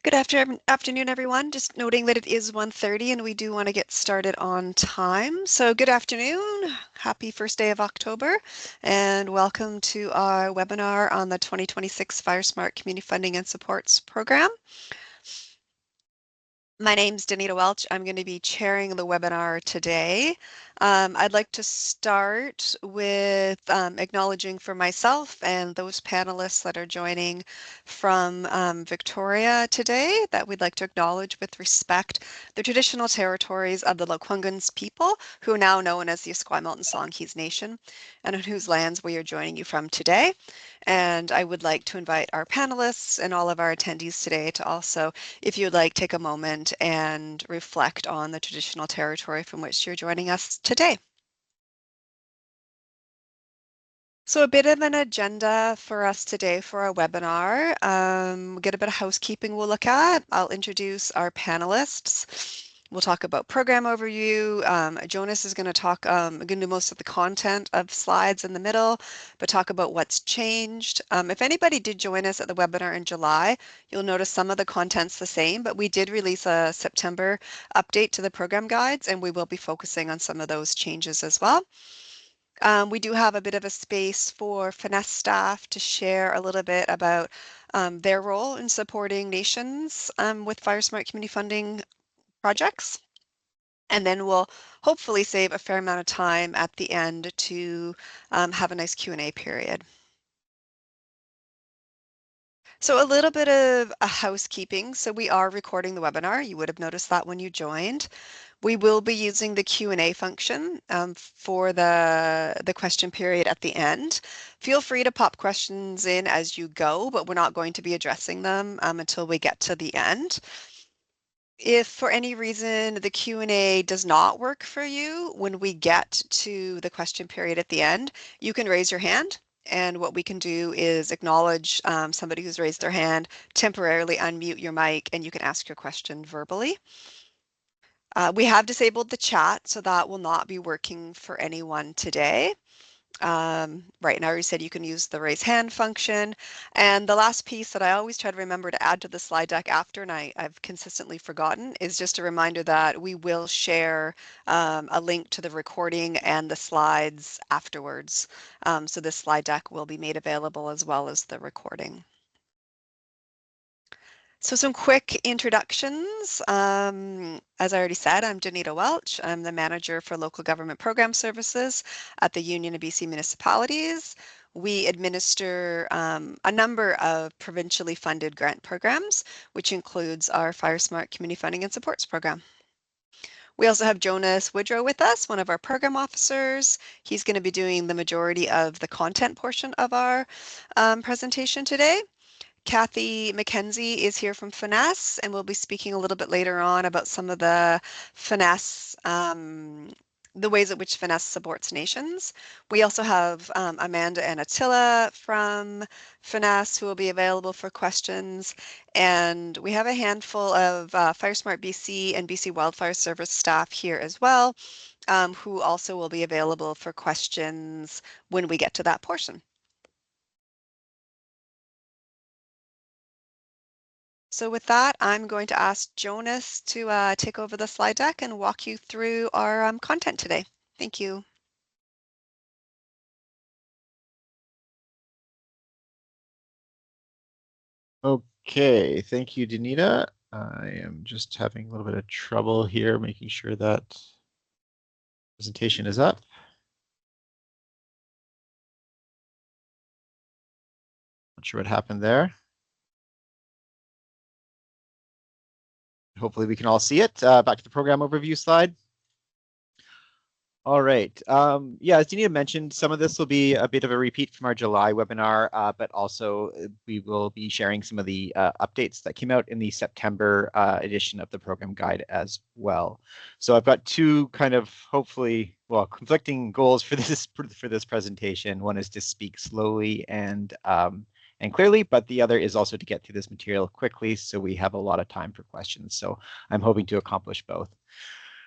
Good afternoon, everyone. Just noting that it is 1:30 and we do want to get started on time. So good afternoon. Happy first day of October and welcome to our webinar on the 2026 FireSmart Community Funding and Supports Program. My name's Danita Welch. I'm going to be chairing the webinar today. I'd like to start with acknowledging for myself and those panelists that are joining from Victoria today that we'd like to acknowledge with respect the traditional territories of the Lekwungans people, who are now known as the Esquimalt and Songhees Nation, and on whose lands we are joining you from today. And I would like to invite our panelists and all of our attendees today to also, if you'd like, take a moment and reflect on the traditional territory from which you're joining us today. So a bit of an agenda for us today for our webinar. We'll get a bit of housekeeping we'll look at. I'll introduce our panelists. We'll talk about program overview. Jonas is going to talk, going to do most of the content of slides in the middle, but talk about what's changed. If anybody did join us at the webinar in July, you'll notice some of the content's the same, but we did release a September update to the program guides, and we will be focusing on some of those changes as well. We do have a bit of a space for Finesse staff to share a little bit about their role in supporting nations with FireSmart community funding projects. And then we'll hopefully save a fair amount of time at the end to have a nice Q&A period. So a little bit of a housekeeping. So we are recording the webinar. You would have noticed that when you joined. We will be using the Q&A function for the question period at the end. Feel free to pop questions in as you go, but we're not going to be addressing them until we get to the end. If for any reason the Q&A does not work for you, when we get to the question period at the end, you can raise your hand. And what we can do is acknowledge somebody who's raised their hand, temporarily unmute your mic, and you can ask your question verbally. We have disabled the chat, so that will not be working for anyone today. Right now, you said you can use the raise hand function. And the last piece that I always try to remember to add to the slide deck after, and I've consistently forgotten, is just a reminder that we will share a link to the recording and the slides afterwards. So this slide deck will be made available as well as the recording. So some quick introductions. As I already said, I'm Danita Welch. I'm the manager for local government program services at the Union of BC Municipalities. We administer a number of provincially funded grant programs, which includes our FireSmart Community Funding and Supports program. We also have Jonas Woodrow with us, one of our program officers. He's going to be doing the majority of the content portion of our presentation today. Kathy McKenzie is here from Finesse, and we'll be speaking a little bit later on about some of the Finesse, the ways in which Finesse supports nations. We also have Amanda and Attila from Finesse who will be available for questions. And we have a handful of FireSmart BC and BC Wildfire Service staff here as well, who also will be available for questions when we get to that portion. So with that, I'm going to ask Jonas to take over the slide deck and walk you through our content today. Thank you. Okay, thank you, Danita. I am just having a little bit of trouble here making sure that presentation is up. Not sure what happened there. Hopefully we can all see it. Back to the program overview slide. All right. Yeah, as Danita mentioned, some of this will be a bit of a repeat from our July webinar, but also we will be sharing some of the updates that came out in the September edition of the program guide as well. So I've got two kind of hopefully, well, conflicting goals for this presentation. One is to speak slowly and clearly, but the other is also to get through this material quickly so we have a lot of time for questions. So I'm hoping to accomplish both.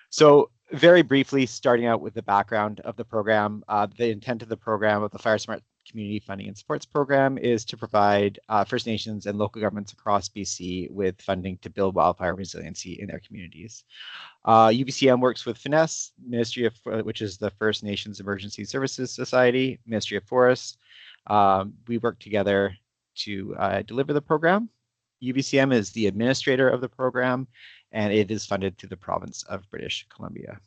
So very briefly, starting out with the background of the program, the intent of the program of the FireSmart Community Funding and Supports Program is to provide First Nations and local governments across BC with funding to build wildfire resiliency in their communities. UBCM works with FINESS, Ministry of, which is the First Nations Emergency Services Society, Ministry of Forests. We work together to deliver the program. UBCM is the administrator of the program, and it is funded through the province of British Columbia.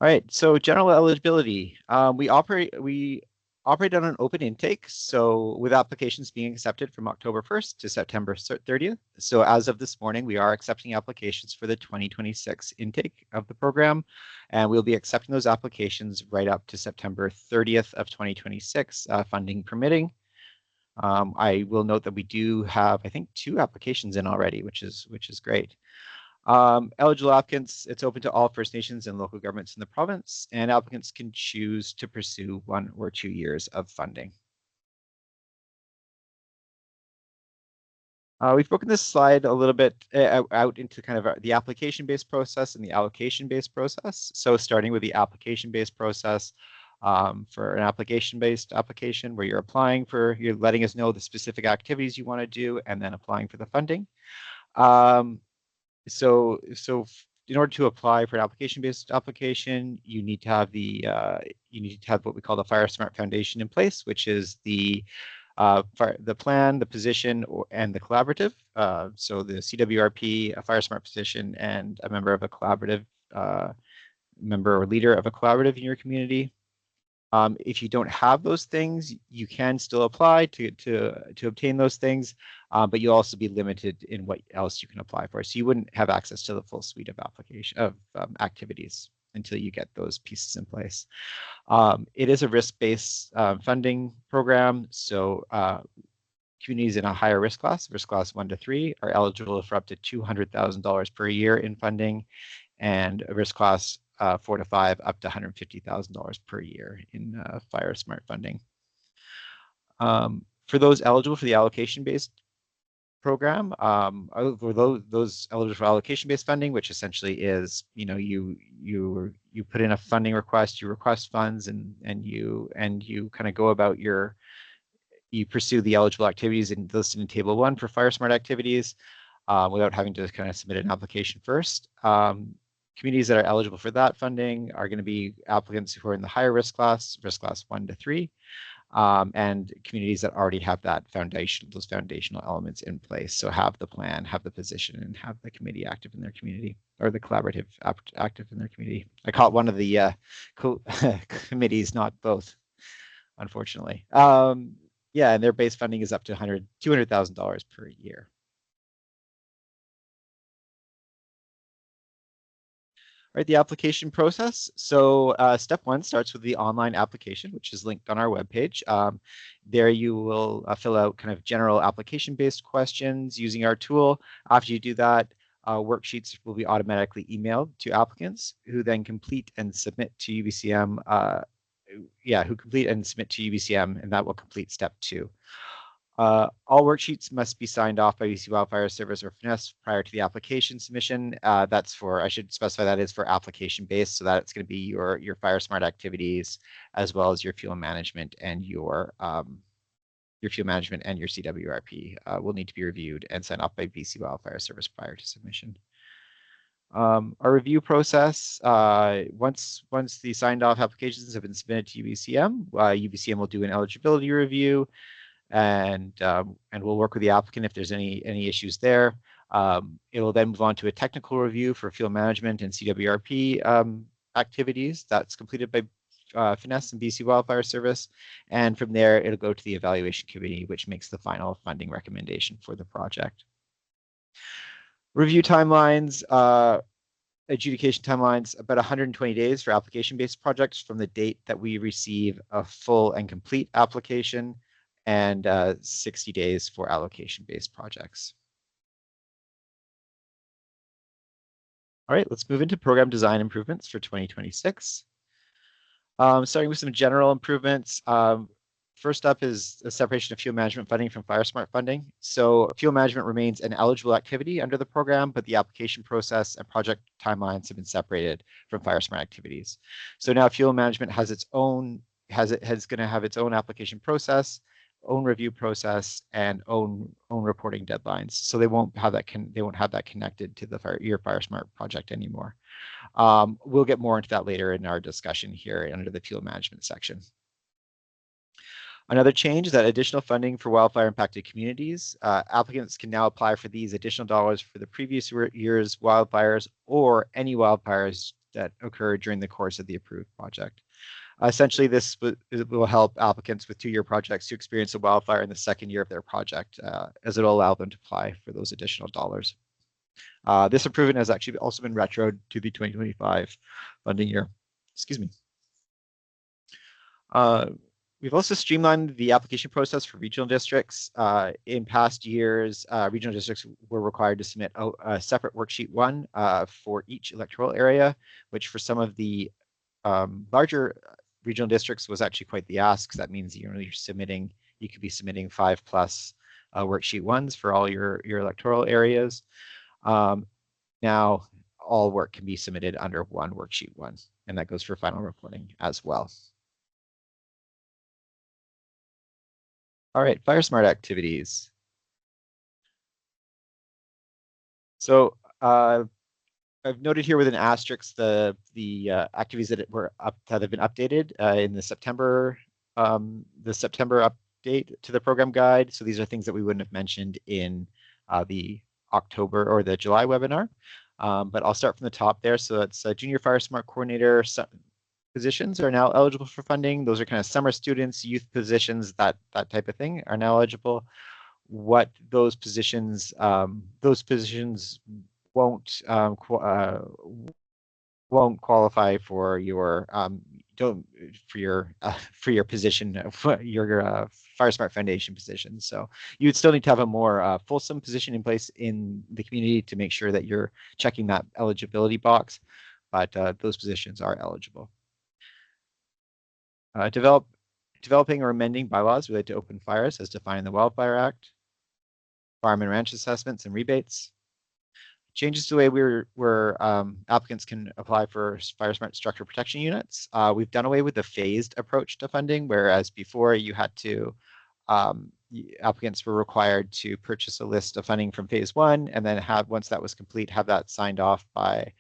All right, so general eligibility. We operate on an open intake, so with applications being accepted from October 1st to September 30th. So as of this morning, we are accepting applications for the 2026 intake of the program, and we'll be accepting those applications right up to September 30th of 2026, funding permitting. I will note that we do have, I think, 2 applications in already, which is great. Eligible applicants, it's open to all First Nations and local governments in the province, and applicants can choose to pursue 1 or 2 years of funding. We've broken this slide a little bit out into kind of the application-based process and the allocation-based process. So starting with the application-based process, for an application-based application where you're applying for, you're letting us know the specific activities you want to do and then applying for the funding. So in order to apply for an application-based application, you need to have what we call the FireSmart Foundation in place, which is the plan, the position, and the collaborative. So the CWRP, a FireSmart position, and a member of a collaborative, member or leader of a collaborative in your community. If you don't have those things, you can still apply to obtain those things, but you'll also be limited in what else you can apply for. So you wouldn't have access to the full suite of activities until you get those pieces in place. It is a risk-based funding program, so communities in a higher risk class 1 to 3, are eligible for up to $200,000 per year in funding, and a risk class 4 to 5 up to $150,000 per year in FireSmart funding. For those eligible for the allocation-based program, for those eligible for allocation-based funding, which essentially is, you put in a funding request, you request funds, and you kind of go about you pursue the eligible activities listed in Table 1 for FireSmart activities without having to kind of submit an application first. Communities that are eligible for that funding are going to be applicants who are in the higher risk class 1 to 3, and communities that already have those foundational elements in place. So have the plan, have the position, and have the committee active in their community, or the collaborative active in their community. I caught one of the committees, not both, unfortunately. Yeah, and their base funding is up to $200,000 per year. Right, the application process. So step 1 starts with the online application, which is linked on our webpage. There you will fill out kind of general application-based questions using our tool. After you do that, worksheets will be automatically emailed to applicants who then complete and submit to UBCM. And that will complete step 2. All worksheets must be signed off by BC Wildfire Service or FINESS prior to the application submission. That's for, I should specify that is for application based, so that it's going to be your FireSmart activities, as well as your fuel management and your CWRP will need to be reviewed and signed off by BC Wildfire Service prior to submission. Our review process, once the signed off applications have been submitted to UBCM, UBCM will do an eligibility review, and we'll work with the applicant if there's any issues there. It will then move on to a technical review for fuel management and CWRP activities. That's completed by FINESS and BC Wildfire Service, and from there it'll go to the evaluation committee, which makes the final funding recommendation for the project. Review timelines, adjudication timelines, about 120 days for application-based projects from the date that we receive a full and complete application, and 60 days for allocation-based projects. All right, let's move into program design improvements for 2026. Starting with some general improvements. First up is a separation of fuel management funding from FireSmart funding. So fuel management remains an eligible activity under the program, but the application process and project timelines have been separated from FireSmart activities. So now fuel management has its own, has going to have its own application process, own review process, and own reporting deadlines. So they won't have that connected to the your FireSmart project anymore. We'll get more into that later in our discussion here under the fuel management section. Another change is that additional funding for wildfire impacted communities. Applicants can now apply for these additional dollars for the previous year's wildfires or any wildfires that occurred during the course of the approved project. Essentially, this will help applicants with 2-year projects to experience a wildfire in the second year of their project, as it will allow them to apply for those additional dollars. This improvement has actually also been retroed to the 2025 funding year. Excuse me. We've also streamlined the application process for regional districts. In past years, regional districts were required to submit a separate worksheet 1 for each electoral area, which for some of the larger regional districts was actually quite the ask. That means you could be submitting 5+ worksheet 1s for all your electoral areas. Now all work can be submitted under one worksheet 1, and that goes for final reporting as well. All right, FireSmart activities. So I've noted here with an asterisk the activities that have been updated in the September update to the program guide. So these are things that we wouldn't have mentioned in the October or the July webinar. But I'll start from the top there. So it's Junior FireSmart Coordinator positions are now eligible for funding. Those are kind of summer students, youth positions, that type of thing are now eligible. What those positions won't qualify for your position, for your FireSmart Foundation position. So you would still need to have a more fulsome position in place in the community to make sure that you're checking that eligibility box, but those positions are eligible. Developing or amending bylaws related to open fires as defined in the Wildfire Act. Farm and ranch assessments and rebates. Changes to the way where applicants can apply for FireSmart structure protection units. We've done away with the phased approach to funding, whereas before you had to, applicants were required to purchase a list of funding from phase 1 and then once that was complete, have that signed off by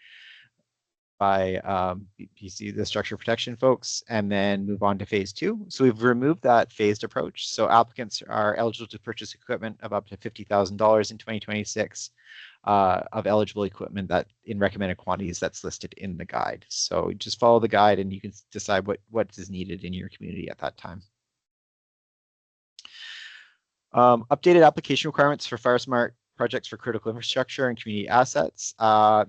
PC, the structure protection folks, and then move on to phase 2. So we've removed that phased approach. So applicants are eligible to purchase equipment of up to $50,000 in 2026 of eligible equipment that in recommended quantities that's listed in the guide. So just follow the guide and you can decide what is needed in your community at that time. Updated application requirements for FireSmart projects for critical infrastructure and community assets.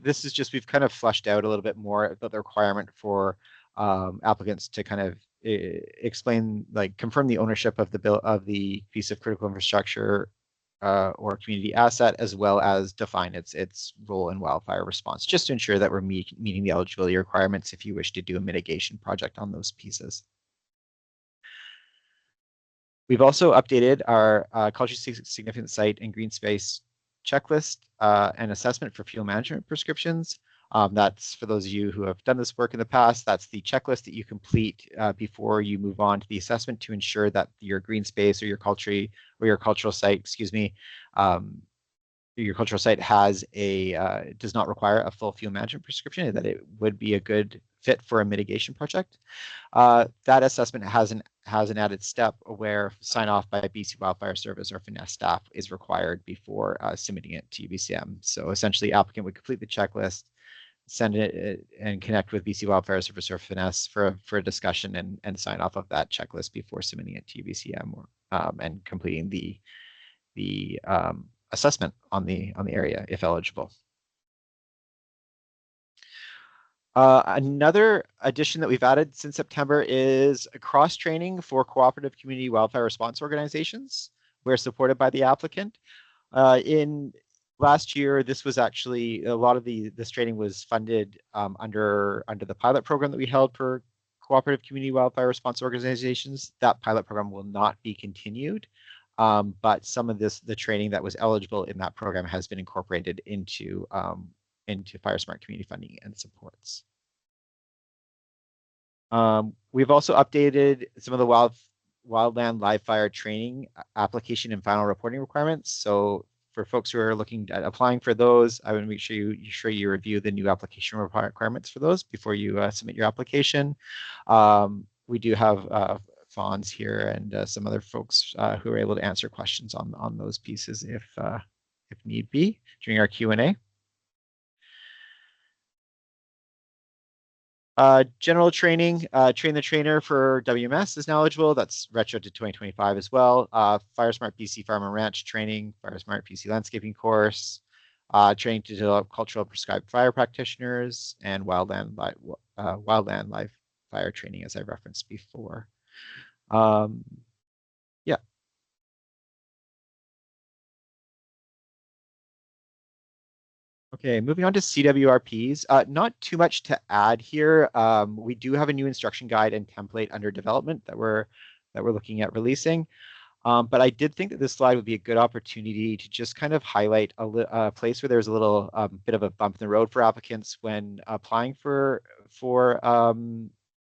This is just, we've kind of fleshed out a little bit more about the requirement for applicants to kind of explain, like confirm the ownership of the piece of critical infrastructure or community asset, as well as define its role in wildfire response, just to ensure that we're meeting the eligibility requirements if you wish to do a mitigation project on those pieces. We've also updated our culturally significant site and green space checklist and assessment for fuel management prescriptions. That's for those of you who have done this work in the past. That's the checklist that you complete before you move on to the assessment to ensure that your green space or your cultural site, your cultural site has does not require a full fuel management prescription, and that it would be a good fit for a mitigation project. That assessment has an added step where sign off by BC Wildfire Service or FINESS staff is required before submitting it to UBCM. So essentially, applicant would complete the checklist, send it and connect with BC Wildfire Service or FINESS for a discussion and sign off of that checklist before submitting it to UBCM and completing the assessment on the area if eligible. Another addition that we've added since September is a cross training for cooperative community wildfire response organizations, where supported by the applicant. In last year, this was actually a lot of this training was funded under the pilot program that we held for cooperative community wildfire response organizations, that pilot program will not be continued. But some of the training that was eligible in that program has been incorporated into FireSmart community funding and supports. We've also updated some of the wildland live fire training application and final reporting requirements. So for folks who are looking at applying for those, I would make sure you review the new application requirements for those before you submit your application. We do have Fonz here and some other folks who are able to answer questions on those pieces if need be during our Q&A. General training, train the trainer for WMS is now eligible. That's retro to 2025 as well. FireSmart BC Farm and Ranch training, FireSmart BC landscaping course, training to develop cultural prescribed fire practitioners, and wildland live fire training, as I referenced before. Yeah. Okay, moving on to CWRPs. Not too much to add here. We do have a new instruction guide and template under development that we're looking at releasing. But I did think that this slide would be a good opportunity to just kind of highlight a place where there's a little bit of a bump in the road for applicants when applying for a new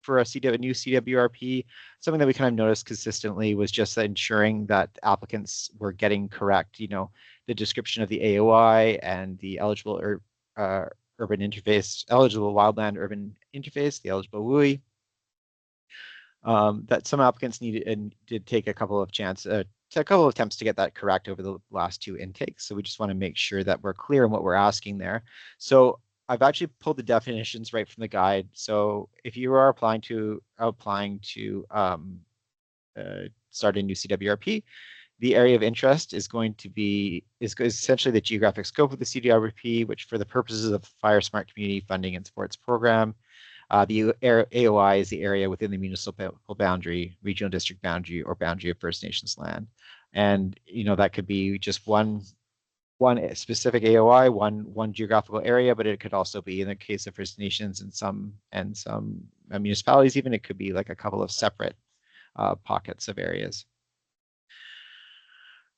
CWRP. Something that we kind of noticed consistently was just ensuring that applicants were getting correct, the description of the AOI and the eligible urban interface, eligible wildland urban interface, the eligible WUI. That some applicants needed and did take a couple of attempts to get that correct over the last two intakes. So we just want to make sure that we're clear on what we're asking there. So I've actually pulled the definitions right from the guide. So if you are applying to start a new CWRP, the area of interest is going to be essentially the geographic scope of the CWRP, which for the purposes of FireSmart Community Funding and Supports Program, the AOI is the area within the municipal boundary, regional district boundary, or boundary of First Nations land. And that could be just one specific AOI, one geographical area, but it could also be, in the case of First Nations and some municipalities, even it could be like a couple of separate pockets of areas.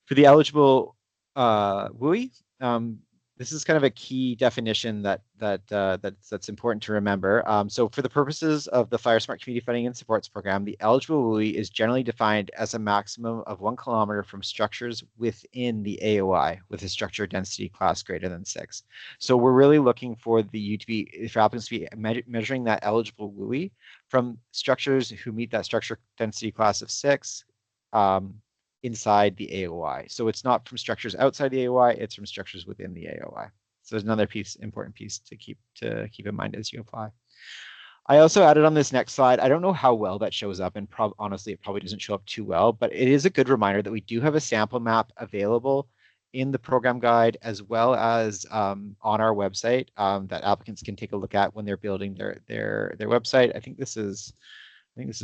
For the eligible WUI, this is kind of a key definition that's important to remember. So for the purposes of the FireSmart Community Funding and Supports Program, the eligible WUI is generally defined as a maximum of 1 kilometer from structures within the AOI with a structure density class greater than 6. So we're really looking for for applicants to be measuring that eligible WUI from structures who meet that structure density class of 6. Inside the AOI. So it's not from structures outside the AOI, it's from structures within the AOI. So there's another important piece to keep in mind as you apply. I also added on this next slide, I don't know how well that shows up, and honestly, it probably doesn't show up too well, but it is a good reminder that we do have a sample map available in the program guide, as well as on our website that applicants can take a look at when they're building their website. I think this is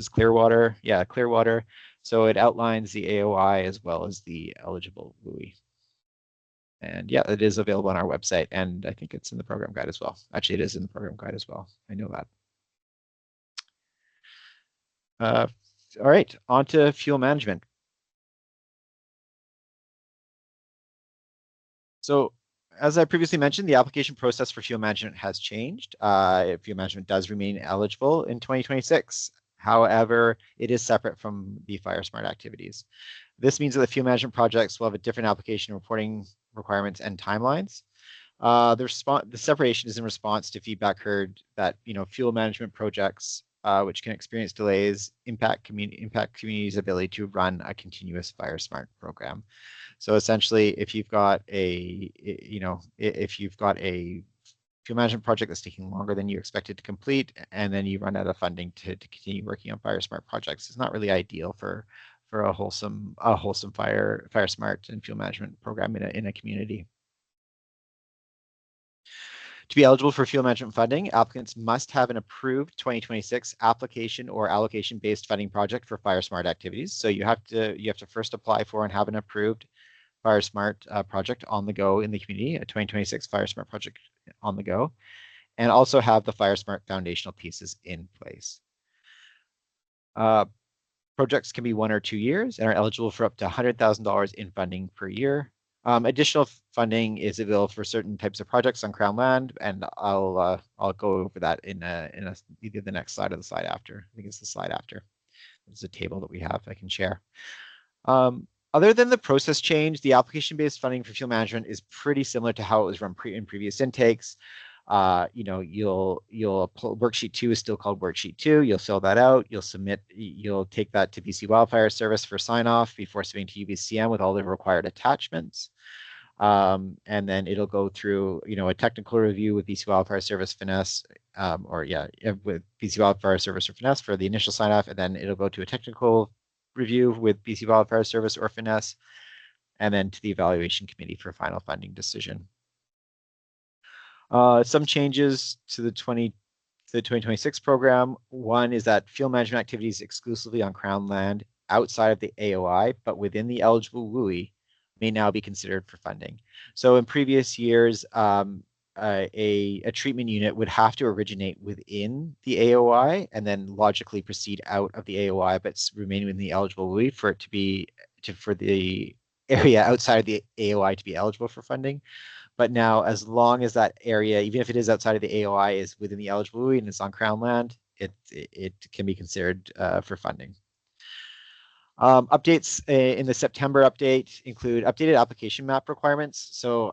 Clearwater. Yeah, Clearwater. So it outlines the AOI as well as the eligible WUI. And yeah, it is available on our website, and I think it's in the program guide as well. Actually, it is in the program guide as well. I know that. All right, on to fuel management. So as I previously mentioned, the application process for fuel management has changed. Fuel management does remain eligible in 2026. However, it is separate from the FireSmart activities. This means that the fuel management projects will have a different application reporting requirements and timelines. The separation is in response to feedback heard that fuel management projects, which can experience delays, impact communities' ability to run a continuous FireSmart program. So essentially, if you've got a fuel management project that's taking longer than you expected to complete, and then you run out of funding to continue working on FireSmart projects, it's not really ideal for a wholesome FireSmart and fuel management program in a community. To be eligible for fuel management funding, applicants must have an approved 2026 application or allocation-based funding project for FireSmart activities. So you have to first apply for and have an approved FireSmart project on the go in the community, a 2026 FireSmart project on the go, and also have the FireSmart foundational pieces in place. Projects can be 1 or 2 years and are eligible for up to $100,000 in funding per year. Additional funding is available for certain types of projects on Crown land, and I'll go over that in either the next slide or the slide after. I think it's the slide after. There's a table that we have I can share. Other than the process change, the application-based funding for fuel management is pretty similar to how it was run in previous intakes. You'll worksheet 2 is still called worksheet 2. You'll fill that out. You'll take that to BC Wildfire Service for sign off before submitting to UBCM with all the required attachments. And then it'll go through, a technical review with BC Wildfire Service Finesse, with BC Wildfire Service or Finesse for the initial sign off, and then it'll go to a technical review with BC Wildfire Service or Finesse, and then to the evaluation committee for final funding decision. Some changes to the 2026 program. One is that field management activities exclusively on Crown land outside of the AOI, but within the eligible WUI, may now be considered for funding. So in previous years, a treatment unit would have to originate within the AOI and then logically proceed out of the AOI, but remain within the eligible WUI for it to be for the area outside of the AOI to be eligible for funding. But now, as long as that area, even if it is outside of the AOI, is within the eligible WUI and it's on Crown land, it can be considered for funding. Updates in the September update include updated application map requirements. So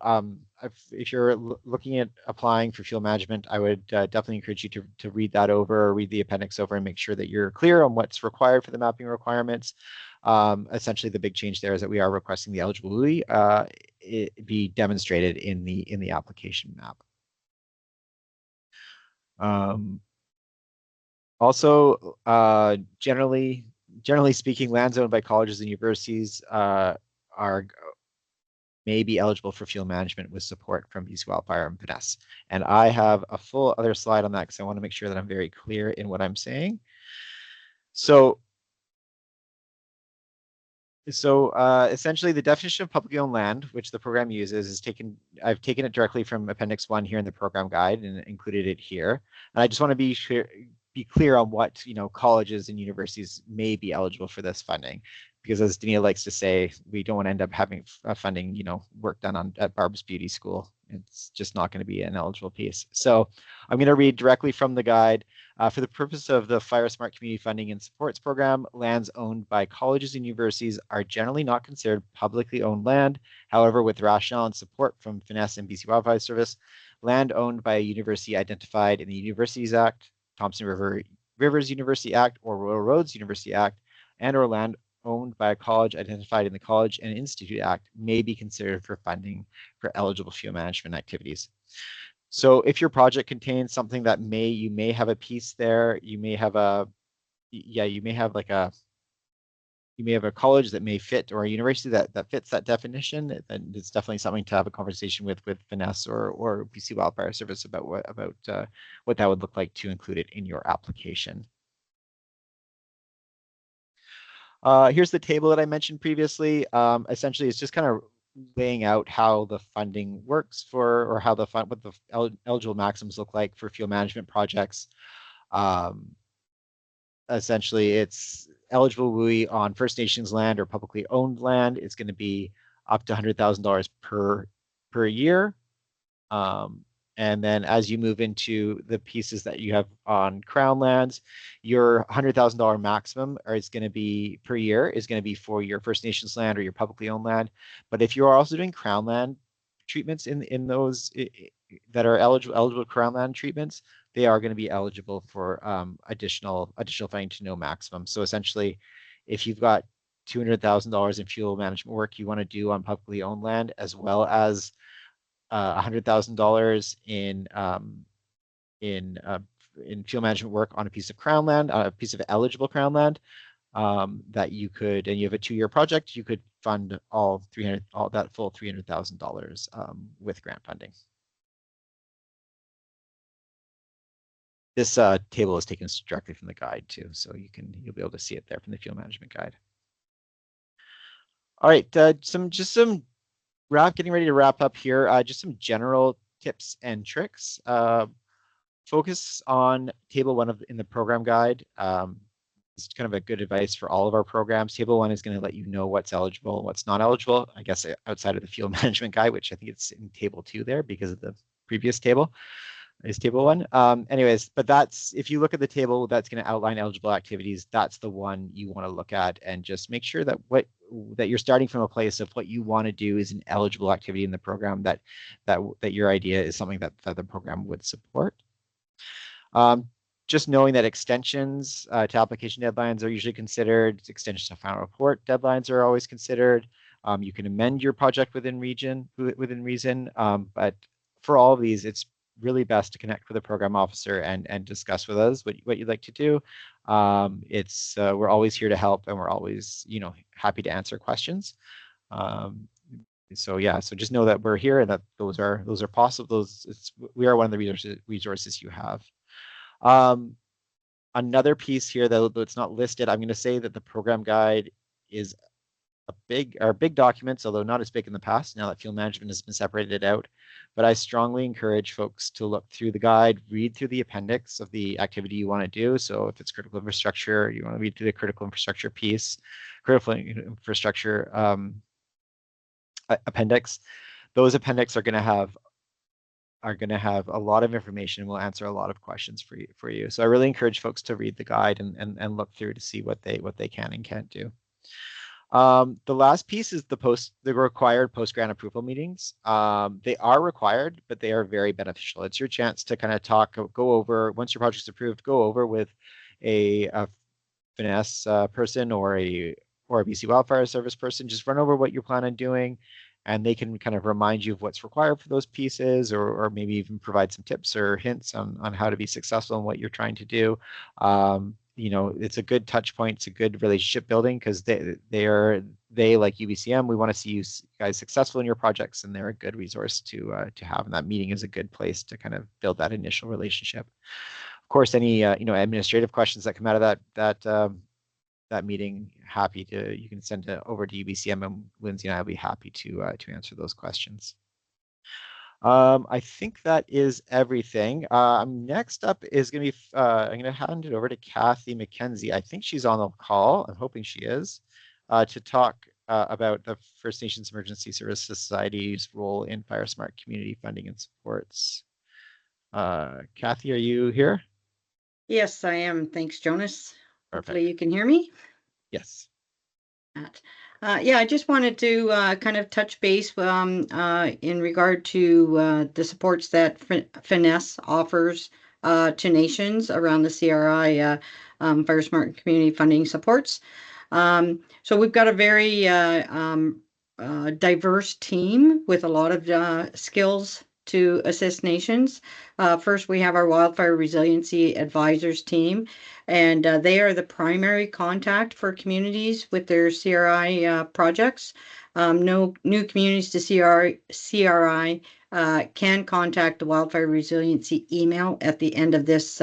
if you're looking at applying for fuel management, I would definitely encourage you to read that over, or read the appendix over, and make sure that you're clear on what's required for the mapping requirements. Essentially, the big change there is that we are requesting the eligible WUI it be demonstrated in the application map. Also, generally speaking, lands owned by colleges and universities may be eligible for fuel management with support from BC Wildfire and Finesse. And I have a full other slide on that because I want to make sure that I'm very clear in what I'm saying. So essentially, the definition of publicly owned land, which the program uses, I've taken it directly from Appendix 1 here in the program guide and included it here. And I just want to be clear on what colleges and universities may be eligible for this funding, because as Dania likes to say, we don't want to end up having funding work done at Barb's Beauty School. It's just not going to be an eligible piece. So I'm going to read directly from the guide. For the purpose of the FireSmart Community Funding and Supports Program, lands owned by colleges and universities are generally not considered publicly owned land. However, with rationale and support from Finesse and BC Wildfire Service, land owned by a university identified in the Universities Act, Thompson Rivers University Act, or Royal Roads University Act, and or land owned by a college identified in the College and Institute Act may be considered for funding for eligible fuel management activities. So if your project contains something that you may have a piece there, you may have a college that may fit, or a university that fits that definition, then it's definitely something to have a conversation with Finesse or BC Wildfire Service about what that would look like to include it in your application. Here's the table that I mentioned previously. Essentially, it's just kind of laying out how the funding works or how what the eligible maximums look like for fuel management projects. Essentially, it's eligible WUI on First Nations land or publicly owned land. It's going to be up to $100,000 per year. And then as you move into the pieces that you have on Crown lands, your $100,000 maximum is going to be per year is going to be for your First Nations land or your publicly owned land. But if you are also doing Crown land treatments in those that are eligible Crown land treatments, they are going to be eligible for additional funding to no maximum. So essentially, if you've got $200,000 in fuel management work you want to do on publicly owned land, as well as $100,000 in fuel management work on a piece of Crown land, a piece of eligible Crown land, that you could, and you have a 2-year project, you could fund all that full $300,000 with grant funding. This table is taken directly from the guide too, so you'll be able to see it there from the fuel management guide. All right, getting ready to wrap up here. Just some general tips and tricks. Focus on table 1 in the program guide. is kind of a good advice for all of our programs. Table 1 is going to let you know what's eligible and what's not eligible, I guess outside of the field management guide, which I think it's in table 2 there because of the previous table is table 1. Anyways, but that's, if you look at the table that's going to outline eligible activities, that's the one you want to look at, and just make sure that that you're starting from a place of what you want to do is an eligible activity in the program, that your idea is something that the program would support. Just knowing that extensions to application deadlines are usually considered, extensions to final report deadlines are always considered. You can amend your project within reason, but for all of these, it's really best to connect with a program officer and discuss with us what you'd like to do. We're always here to help, and we're always happy to answer questions. So yeah, so just know that we're here and that those are possible. We are one of the resources you have. Another piece here that's not listed, I'm going to say that the program guide is big documents, although not as big in the past now that field management has been separated out. But I strongly encourage folks to look through the guide, read through the appendix of the activity you want to do. So if it's critical infrastructure, you want to read through the critical infrastructure piece, critical infrastructure appendix. Those appendix are going to have a lot of information and will answer a lot of questions for you. So I really encourage folks to read the guide and look through to see what they can and can't do. The last piece is the required post-grant approval meetings. They are required, but they are very beneficial. It's your chance to kind of go over, once your project's approved, go over with a finance person or a BC Wildfire Service person, just run over what you plan on doing, and they can kind of remind you of what's required for those pieces, or maybe even provide some tips or hints on how to be successful in what you're trying to do. It's a good touch point. It's a good relationship building, because they like UBCM, we want to see you guys successful in your projects, and they're a good resource to have. And that meeting is a good place to kind of build that initial relationship. Of course, any administrative questions that come out of that meeting, you can send it over to UBCM, and Lindsay and I will be happy to answer those questions. I think that is everything. Next up is going to be, I'm going to hand it over to Kathy McKenzie. I think she's on the call. I'm hoping she is, to talk about the First Nations Emergency Services Society's role in FireSmart community funding and supports. Kathy, are you here? Yes, I am. Thanks, Jonas. Perfect. Hopefully you can hear me. Yes. Yeah, I just wanted to kind of touch base in regard to the supports that Finesse offers to nations around the CRI FireSmart community funding supports. So we've got a very diverse team with a lot of skills to assist nations. First, we have our Wildfire Resiliency Advisors team, and they are the primary contact for communities with their CRI projects. No new communities to CRI can contact the Wildfire Resiliency email at the end of this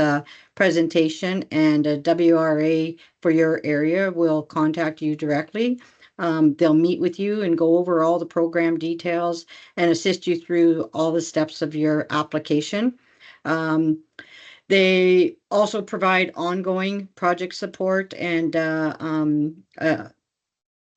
presentation, and a WRA for your area will contact you directly. They'll meet with you and go over all the program details and assist you through all the steps of your application. They also provide ongoing project support and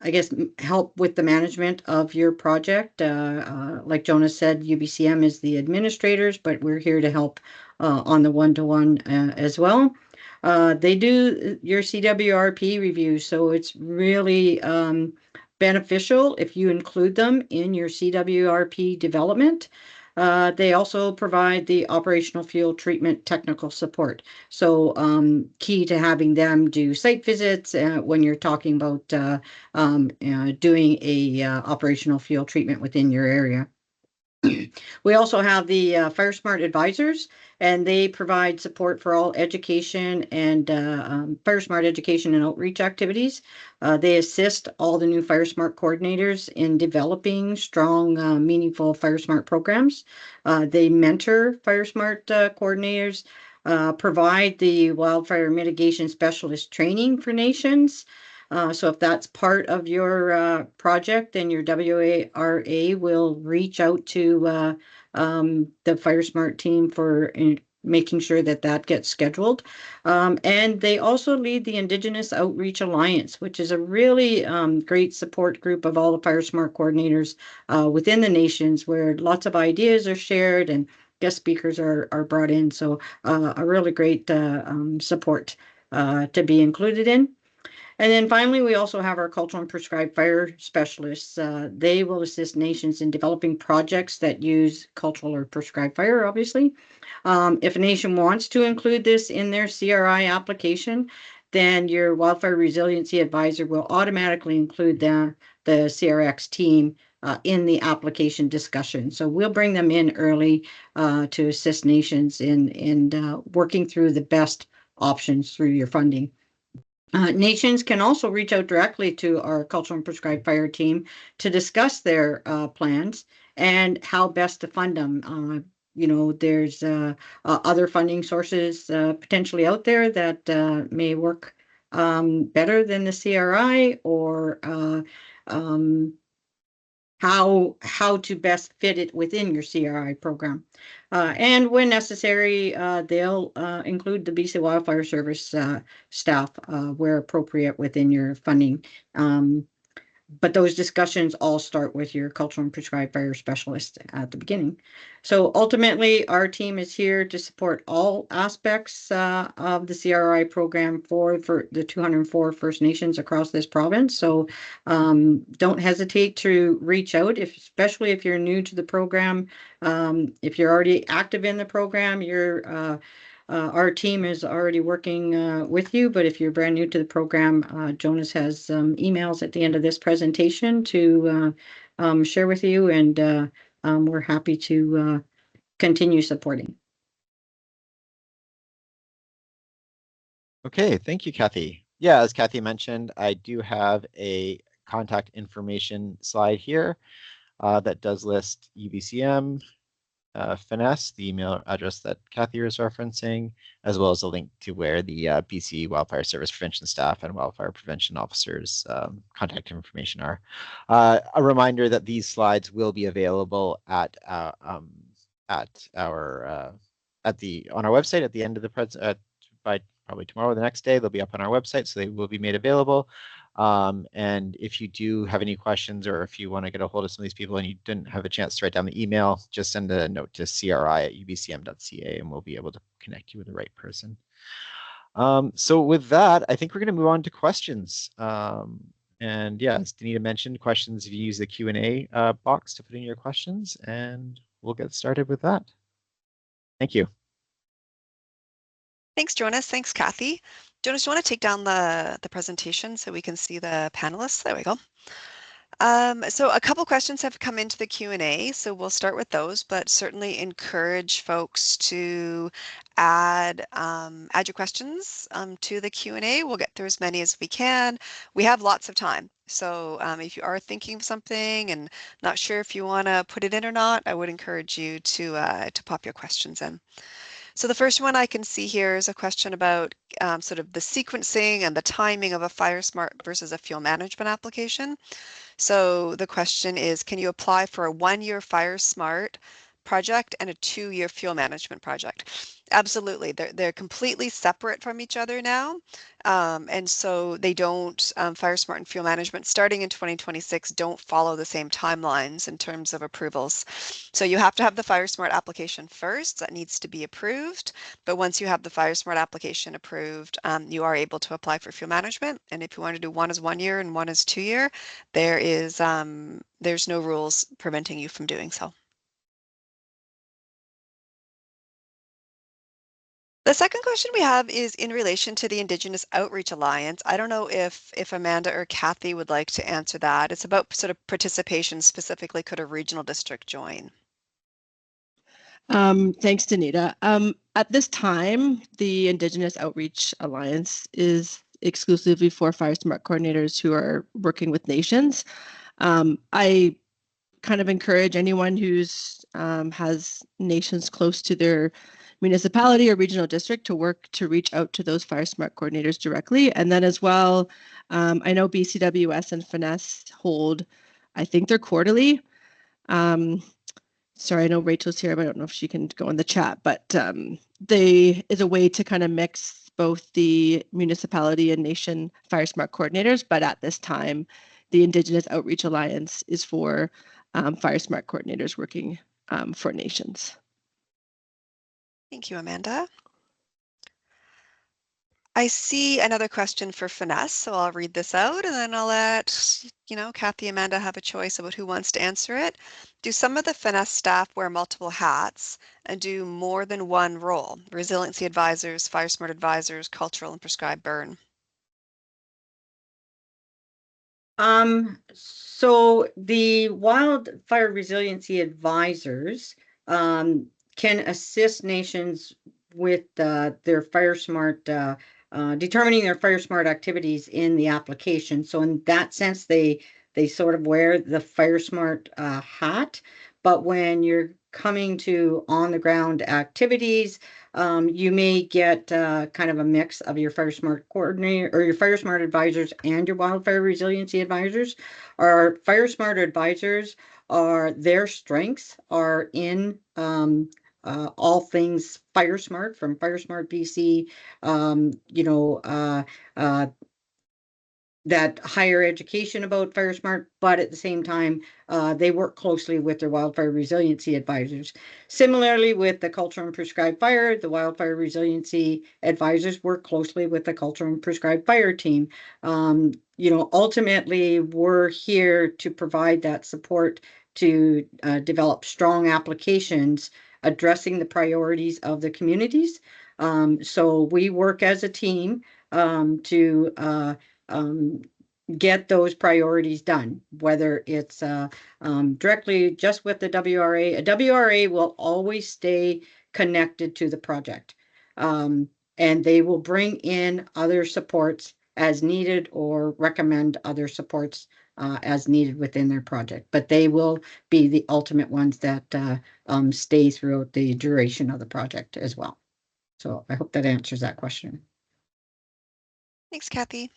I guess help with the management of your project. Like Jonas said, UBCM is the administrators, but we're here to help on the one-to-one as well. They do your CWRP review, so it's really beneficial if you include them in your CWRP development. They also provide the operational fuel treatment technical support. So key to having them do site visits when you're talking about doing a operational fuel treatment within your area. We also have the FireSmart advisors, and they provide support for all education and FireSmart education and outreach activities. They assist all the new FireSmart coordinators in developing strong, meaningful FireSmart programs. They mentor FireSmart coordinators, provide the wildfire mitigation specialist training for nations. So if that's part of your project, then your WARA will reach out to the FireSmart team for making sure that that gets scheduled. And they also lead the Indigenous Outreach Alliance, which is a really great support group of all the FireSmart coordinators within the nations, where lots of ideas are shared and guest speakers are brought in. So a really great support to be included in. And then finally, we also have our cultural and prescribed fire specialists. They will assist nations in developing projects that use cultural or prescribed fire, obviously. If a nation wants to include this in their CRI application, then your wildfire resiliency advisor will automatically include the CRX team in the application discussion. So we'll bring them in early to assist nations in working through the best options through your funding. Nations can also reach out directly to our cultural and prescribed fire team to discuss their plans and how best to fund them. There's other funding sources potentially out there that may work better than the CRI, or how to best fit it within your CRI program. And when necessary, they'll include the BC Wildfire Service staff where appropriate within your funding. But those discussions all start with your cultural and prescribed fire specialist at the beginning. So ultimately, our team is here to support all aspects of the CRI program for the 204 First Nations across this province. So don't hesitate to reach out, especially if you're new to the program. If you're already active in the program, our team is already working with you, but if you're brand new to the program, Jonas has some emails at the end of this presentation to share with you, and we're happy to continue supporting. Okay, thank you, Kathy. Yeah, as Kathy mentioned, I do have a contact information slide here that does list UBCM, Finesse, the email address that Kathy was referencing, as well as a link to where the BC Wildfire Service Prevention staff and wildfire prevention officers' contact information are. A reminder that these slides will be available on our website at the end of the by probably tomorrow or the next day. They'll be up on our website, so they will be made available. And if you do have any questions, or if you want to get a hold of some of these people and you didn't have a chance to write down the email, just send a note to cri@ubcm.ca and we'll be able to connect you with the right person. So with that, I think we're going to move on to questions. And yeah, as Danita mentioned, questions, if you use the Q&A box to put in your questions, and we'll get started with that. Thank you. Thanks, Jonas. Thanks, Kathy. Jonas, do you want to take down the presentation so we can see the panelists? There we go. So a couple questions have come into the Q&A, so we'll start with those, but certainly encourage folks to add your questions to the Q&A. We'll get through as many as we can. We have lots of time, so if you are thinking of something and not sure if you want to put it in or not, I would encourage you to pop your questions in. So the first one I can see here is a question about sort of the sequencing and the timing of a FireSmart versus a fuel management application. So the question is, can you apply for a 1-year FireSmart project and a 2-year fuel management project? Absolutely. They're completely separate from each other now. And so they don't, FireSmart and fuel management starting in 2026 don't follow the same timelines in terms of approvals. So you have to have the FireSmart application first. That needs to be approved. But once you have the FireSmart application approved, you are able to apply for fuel management. And if you want to do one as 1 year and one as 2 year, there's no rules preventing you from doing so. The second question we have is in relation to the Indigenous Outreach Alliance. I don't know if Amanda or Kathy would like to answer that. It's about sort of participation, specifically could a regional district join? Thanks, Danita. At this time, the Indigenous Outreach Alliance is exclusively for FireSmart coordinators who are working with nations. I kind of encourage anyone who's has nations close to their municipality or regional district to work to reach out to those FireSmart coordinators directly. And then as well, I know BCWS and Finesse hold, I think they're quarterly. sorry, I know Rachel's here, but I don't know if she can go in the chat, but they is a way to kind of mix both the municipality and nation FireSmart coordinators, but at this time, the Indigenous Outreach Alliance is for FireSmart coordinators working for nations. Thank you, Amanda. I see another question for Finesse, so I'll read this out and then I'll let, Kathy, Amanda have a choice about who wants to answer it. Do some of the Finesse staff wear multiple hats and do more than one role? Resiliency advisors, FireSmart advisors, cultural and prescribed burn. So the wildfire resiliency advisors can assist nations with their FireSmart, determining their FireSmart activities in the application. So in that sense, they sort of wear the FireSmart hat. But when you're coming to on the ground activities, you may get kind of a mix of your FireSmart coordinator or your FireSmart advisors and your wildfire resiliency advisors. Our FireSmart advisors their strengths are in all things FireSmart, from FireSmart BC, that higher education about FireSmart, but at the same time, they work closely with their wildfire resiliency advisors. Similarly, with the culture and prescribed fire, the wildfire resiliency advisors work closely with the culture and prescribed fire team. Ultimately, we're here to provide that support to develop strong applications addressing the priorities of the communities. So we work as a team to get those priorities done, whether it's directly just with the WRA. A WRA will always stay connected to the project, and they will bring in other supports as needed or recommend other supports as needed within their project. But they will be the ultimate ones that stay throughout the duration of the project as well. So I hope that answers that question. Thanks, Kathy.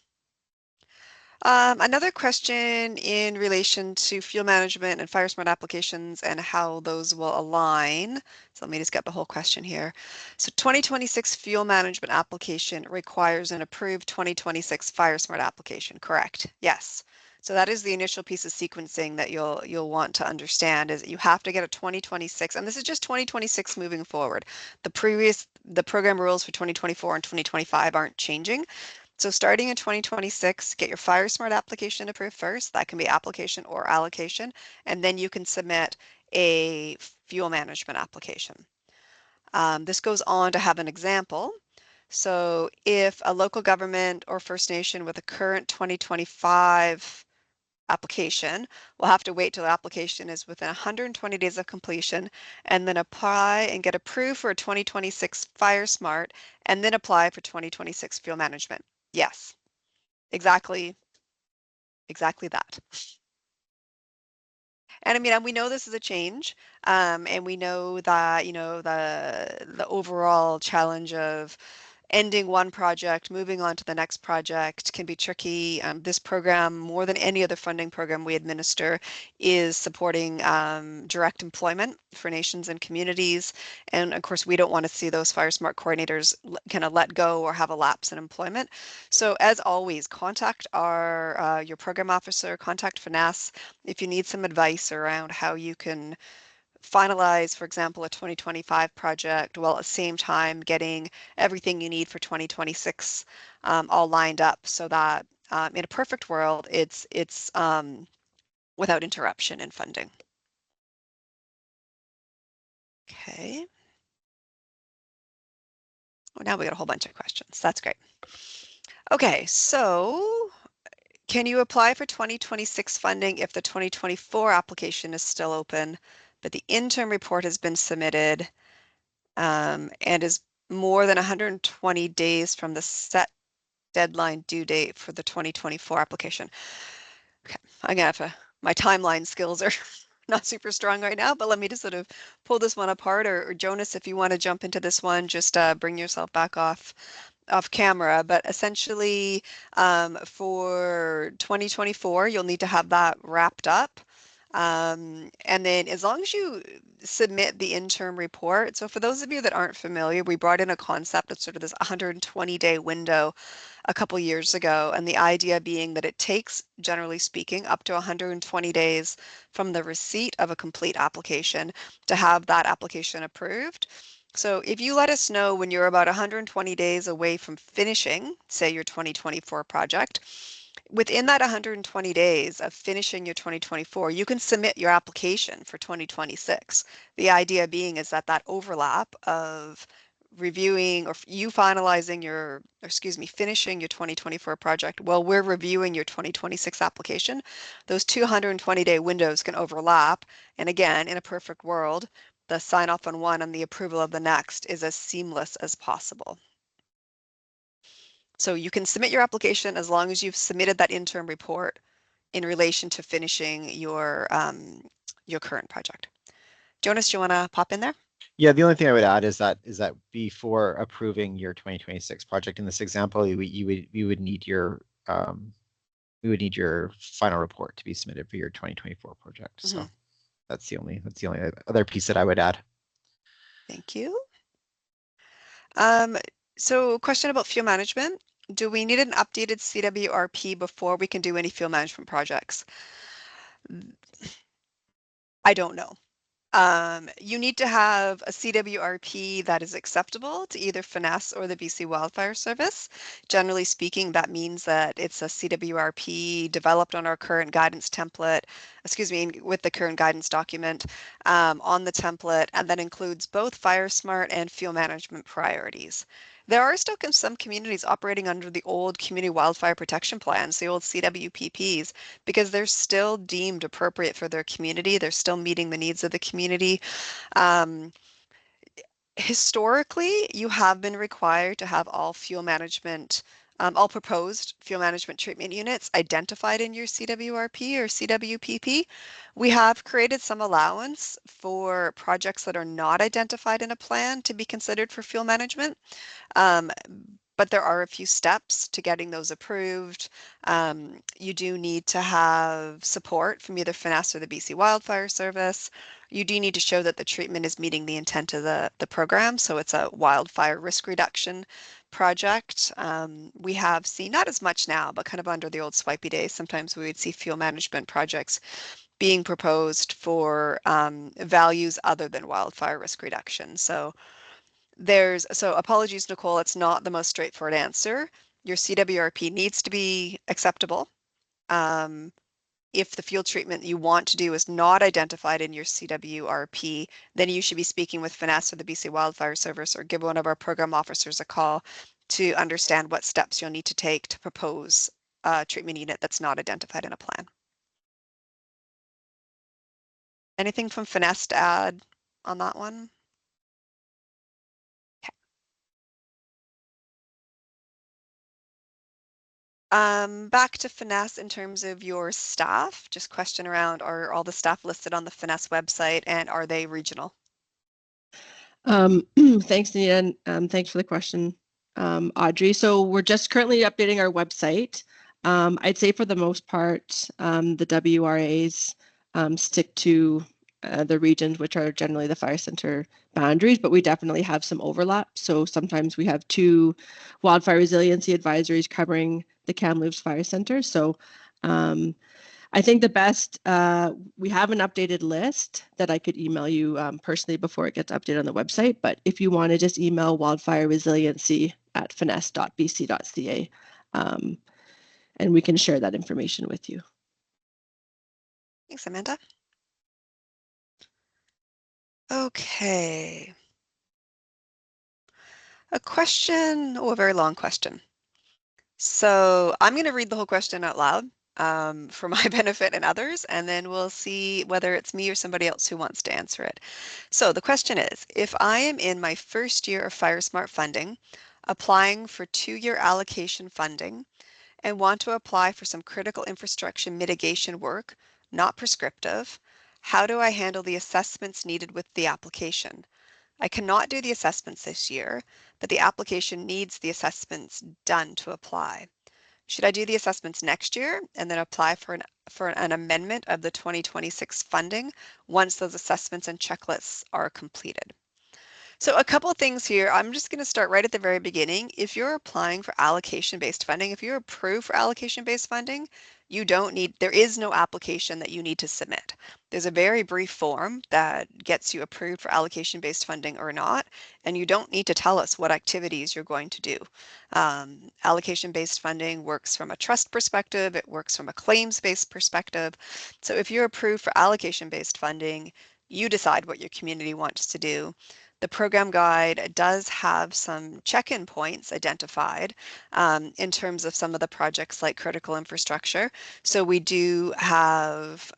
Another question in relation to fuel management and FireSmart applications and how those will align. So let me just get the whole question here. So 2026 fuel management application requires an approved 2026 FireSmart application, correct? Yes. So that is the initial piece of sequencing that you'll want to understand, is that you have to get a 2026, and this is just 2026 moving forward. The program rules for 2024 and 2025 aren't changing. So starting in 2026, get your FireSmart application approved first. That can be application or allocation, and then you can submit a fuel management application. This goes on to have an example. So if a local government or First Nation with a current 2025 application will have to wait till the application is within 120 days of completion and then apply and get approved for a 2026 FireSmart and then apply for 2026 fuel management. Yes, exactly that. And I mean, and we know this is a change, and we know that, the overall challenge of ending one project, moving on to the next project can be tricky. This program, more than any other funding program we administer, is supporting direct employment for nations and communities. And of course, we don't want to see those FireSmart coordinators kind of let go or have a lapse in employment. So as always, contact your program officer, contact Finesse if you need some advice around how you can finalize, for example, a 2025 project while at the same time getting everything you need for 2026 all lined up, so that in a perfect world, it's without interruption in funding. Okay. Oh, now we got a whole bunch of questions. That's great. Okay, so can you apply for 2026 funding if the 2024 application is still open, but the interim report has been submitted and is more than 120 days from the set deadline due date for the 2024 application? Okay, I'm gonna have my timeline skills are not super strong right now, but let me just sort of pull this one apart, or Jonas, if you want to jump into this one, just bring yourself back off camera. But essentially, for 2024, you'll need to have that wrapped up. And then as long as you submit the interim report. So for those of you that aren't familiar, we brought in a concept of sort of this 120-day window a couple years ago, and the idea being that it takes, generally speaking, up to 120 days from the receipt of a complete application to have that application approved. So if you let us know when you're about 120 days away from finishing, say your 2024 project, within that 120 days of finishing your 2024, you can submit your application for 2026. The idea being is that that overlap of reviewing or you finalizing your, or excuse me, finishing your 2024 project while we're reviewing your 2026 application, those 220-day windows can overlap. And again, in a perfect world, the sign off on one and the approval of the next is as seamless as possible. So you can submit your application as long as you've submitted that interim report in relation to finishing your current project. Jonas, do you want to pop in there? Yeah, the only thing I would add is that before approving your 2026 project in this example, you would need your final report to be submitted for your 2024 project. Mm-hmm. So that's the only other piece that I would add. Thank you. So question about fuel management. Do we need an updated CWRP before we can do any fuel management projects? I don't know. You need to have a CWRP that is acceptable to either FINESS or the BC Wildfire Service. Generally speaking, that means that it's a CWRP developed on our current guidance template, excuse me, with the current guidance document on the template, and that includes both FireSmart and fuel management priorities. There are still some communities operating under the old community wildfire protection plans, the old CWPPs, because they're still deemed appropriate for their community. They're still meeting the needs of the community. Historically, you have been required to have all fuel management, all proposed fuel management treatment units identified in your CWRP or CWPP. We have created some allowance for projects that are not identified in a plan to be considered for fuel management. But there are a few steps to getting those approved. You do need to have support from either FINESS or the BC Wildfire Service. You do need to show that the treatment is meeting the intent of the program. So it's a wildfire risk reduction project. We have seen, not as much now, but kind of under the old swipey days, sometimes we would see fuel management projects being proposed for values other than wildfire risk reduction. So apologies, Nicole, it's not the most straightforward answer. Your CWRP needs to be acceptable. If the fuel treatment you want to do is not identified in your CWRP, then you should be speaking with FINESS or the BC Wildfire Service or give one of our program officers a call to understand what steps you'll need to take to propose a treatment unit that's not identified in a plan. Anything from FINESS to add on that one? Back to FINESS in terms of your staff, just question around, are all the staff listed on the FINESS website and are they regional? Thanks, Nina, and thanks for the question, Audrey. So we're just currently updating our website. I'd say for the most part, the WRAs stick to the regions, which are generally the fire center boundaries, but we definitely have some overlap. So sometimes we have two wildfire resiliency advisories covering the Kamloops Fire Center. So I think the best, we have an updated list that I could email you personally before it gets updated on the website. But if you want to just email wildfireresiliency@finesse.bc.ca, and we can share that information with you. Thanks, Amanda. Okay. A question, a very long question. So I'm going to read the whole question out loud for my benefit and others, and then we'll see whether it's me or somebody else who wants to answer it. So the question is, if I am in my first year of FireSmart funding, applying for 2-year allocation funding, and want to apply for some critical infrastructure mitigation work, not prescriptive, how do I handle the assessments needed with the application? I cannot do the assessments this year, but the application needs the assessments done to apply. Should I do the assessments next year and then apply for an amendment of the 2026 funding once those assessments and checklists are completed? So a couple of things here. I'm just going to start right at the very beginning. If you're applying for allocation-based funding, if you're approved for allocation-based funding, there is no application that you need to submit. There's a very brief form that gets you approved for allocation-based funding or not, and you don't need to tell us what activities you're going to do. Allocation-based funding works from a trust perspective, it works from a claims-based perspective. So if you're approved for allocation-based funding, you decide what your community wants to do. The program guide does have some check-in points identified in terms of some of the projects like critical infrastructure. So we do have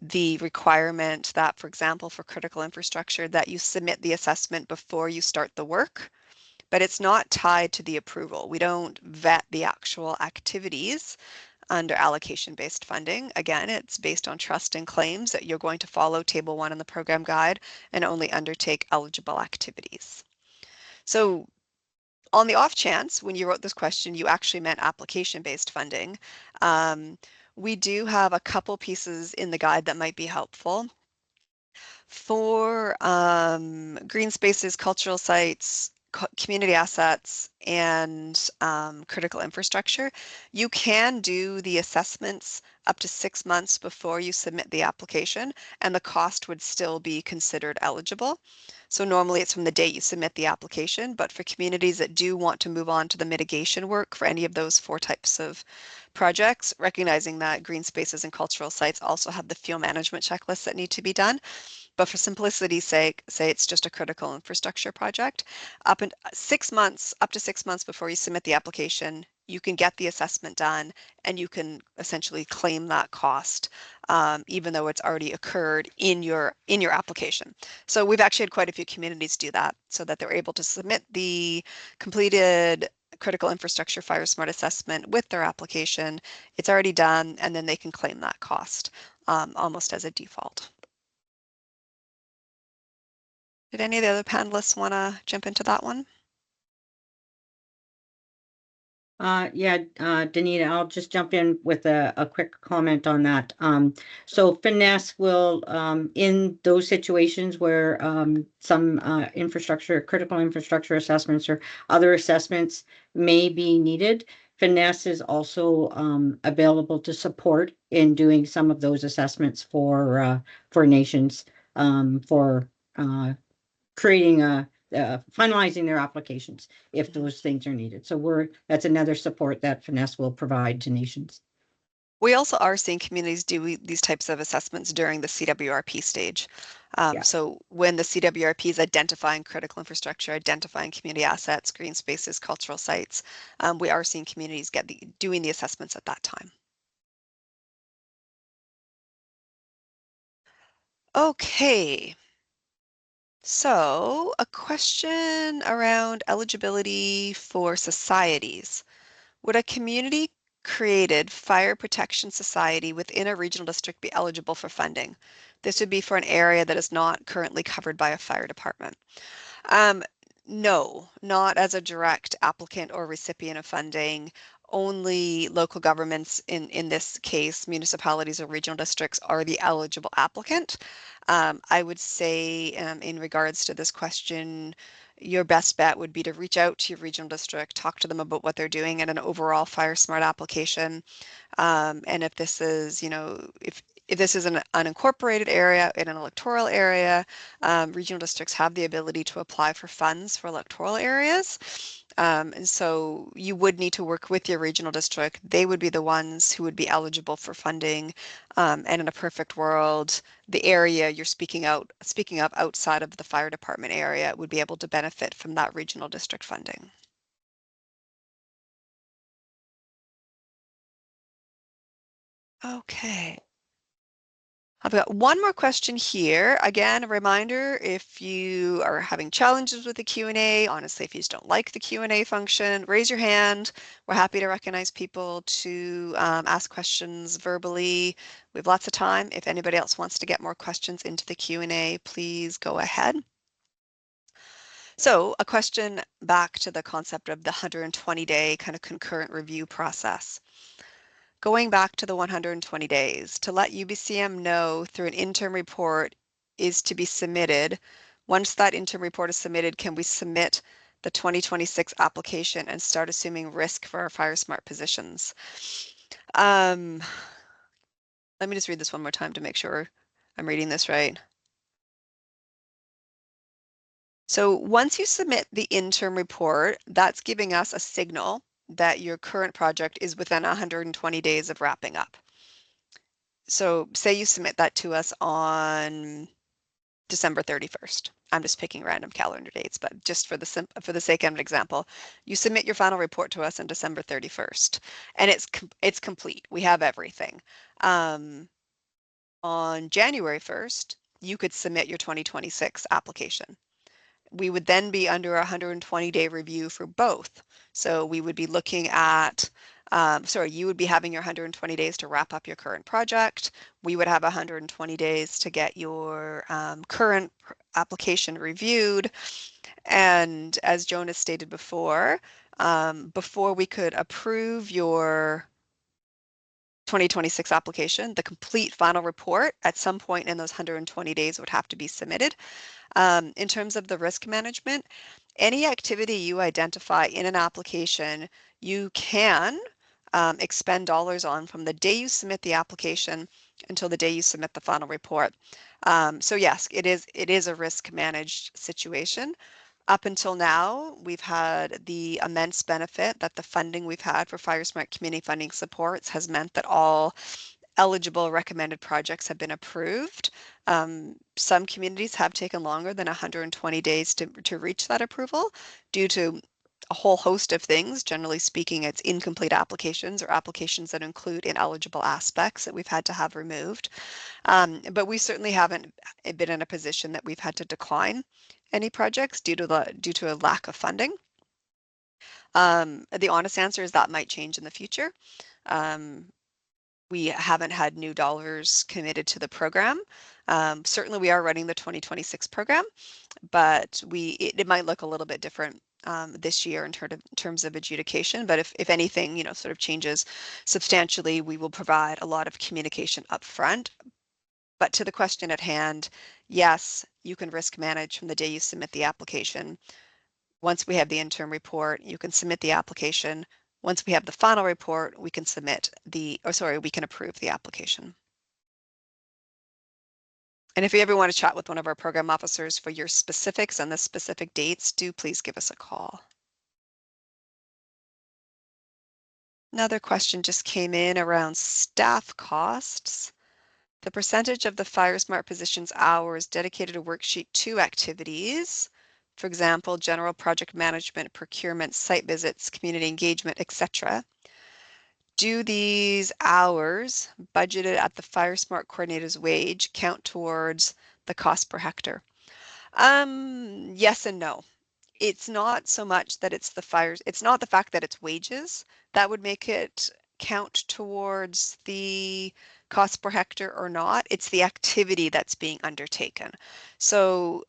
the requirement that, for example, for critical infrastructure, that you submit the assessment before you start the work, but it's not tied to the approval. We don't vet the actual activities under allocation-based funding. Again, it's based on trust and claims that you're going to follow Table 1 in the program guide and only undertake eligible activities. So on the off chance, when you wrote this question, you actually meant application-based funding, we do have a couple pieces in the guide that might be helpful. For green spaces, cultural sites, community assets, and critical infrastructure, you can do the assessments up to 6 months before you submit the application, and the cost would still be considered eligible. So normally it's from the date you submit the application, but for communities that do want to move on to the mitigation work for any of those 4 types of projects, recognizing that green spaces and cultural sites also have the fuel management checklists that need to be done. But for simplicity's sake, say it's just a critical infrastructure project, up to 6 months before you submit the application, you can get the assessment done and you can essentially claim that cost, even though it's already occurred in your application. So we've actually had quite a few communities do that so that they're able to submit the completed critical infrastructure FireSmart assessment with their application. It's already done, and then they can claim that cost almost as a default. Did any of the other panelists want to jump into that one? Yeah, Danita, I'll just jump in with a quick comment on that. So Finesse will, in those situations where some critical infrastructure assessments or other assessments may be needed, Finesse is also available to support in doing some of those assessments for nations, for creating finalizing their applications if those things are needed. So that's another support that Finesse will provide to nations. We also are seeing communities do these types of assessments during the CWRP stage. Yeah. So when the CWRP is identifying critical infrastructure, identifying community assets, green spaces, cultural sites, we are seeing communities doing the assessments at that time. Okay. So a question around eligibility for societies. Would a community created fire protection society within a regional district be eligible for funding? This would be for an area that is not currently covered by a fire department. No, not as a direct applicant or recipient of funding. Only local governments, in this case, municipalities or regional districts, are the eligible applicant. I would say in regards to this question, your best bet would be to reach out to your regional district, talk to them about what they're doing in an overall FireSmart application. And if this is, if this is an unincorporated area in an electoral area, regional districts have the ability to apply for funds for electoral areas. And so you would need to work with your regional district. They would be the ones who would be eligible for funding. And in a perfect world, the area you're speaking of outside of the fire department area would be able to benefit from that regional district funding. Okay. I've got one more question here. Again, a reminder, if you are having challenges with the Q&A, honestly, if you just don't like the Q&A function, raise your hand. We're happy to recognize people to ask questions verbally. We have lots of time. If anybody else wants to get more questions into the Q&A, please go ahead. So a question back to the concept of the 120-day kind of concurrent review process. Going back to the 120 days, to let UBCM know through an interim report is to be submitted. Once that interim report is submitted, can we submit the 2026 application and start assuming risk for our FireSmart positions? Let me just read this one more time to make sure I'm reading this right. So once you submit the interim report, that's giving us a signal that your current project is within 120 days of wrapping up. So say you submit that to us on December 31st. I'm just picking random calendar dates, but just for the sake of an example, you submit your final report to us on December 31st, and it's complete. We have everything. On January 1st, you could submit your 2026 application. We would then be under a 120-day review for both. So we would be looking at, you would be having your 120 days to wrap up your current project. We would have 120 days to get your current application reviewed. And as Jonas stated before we could approve your 2026 application, the complete final report at some point in those 120 days would have to be submitted. In terms of the risk management, any activity you identify in an application, you can expend dollars on from the day you submit the application until the day you submit the final report. So yes, it is a risk managed situation. Up until now, we've had the immense benefit that the funding we've had for FireSmart community funding supports has meant that all eligible recommended projects have been approved. Some communities have taken longer than 120 days to reach that approval due to a whole host of things. Generally speaking, it's incomplete applications or applications that include ineligible aspects that we've had to have removed. But we certainly haven't been in a position that we've had to decline any projects due to a lack of funding. The honest answer is that might change in the future. We haven't had new dollars committed to the program. Certainly we are running the 2026 program, but it might look a little bit different this year in terms of adjudication. But if anything, sort of changes substantially, we will provide a lot of communication up front. But to the question at hand, yes, you can risk manage from the day you submit the application. Once we have the interim report, you can submit the application. Once we have the final report, we can we can approve the application. And if you ever want to chat with one of our program officers for your specifics and the specific dates, do please give us a call. Another question just came in around staff costs. The percentage of the FireSmart positions hours dedicated to worksheet 2 activities, for example, general project management, procurement, site visits, community engagement, etc. Do these hours budgeted at the FireSmart coordinator's wage count towards the cost per hectare? Yes and no. It's not so much that it's not the fact that it's wages that would make it count towards the cost per hectare or not. It's the activity that's being undertaken. So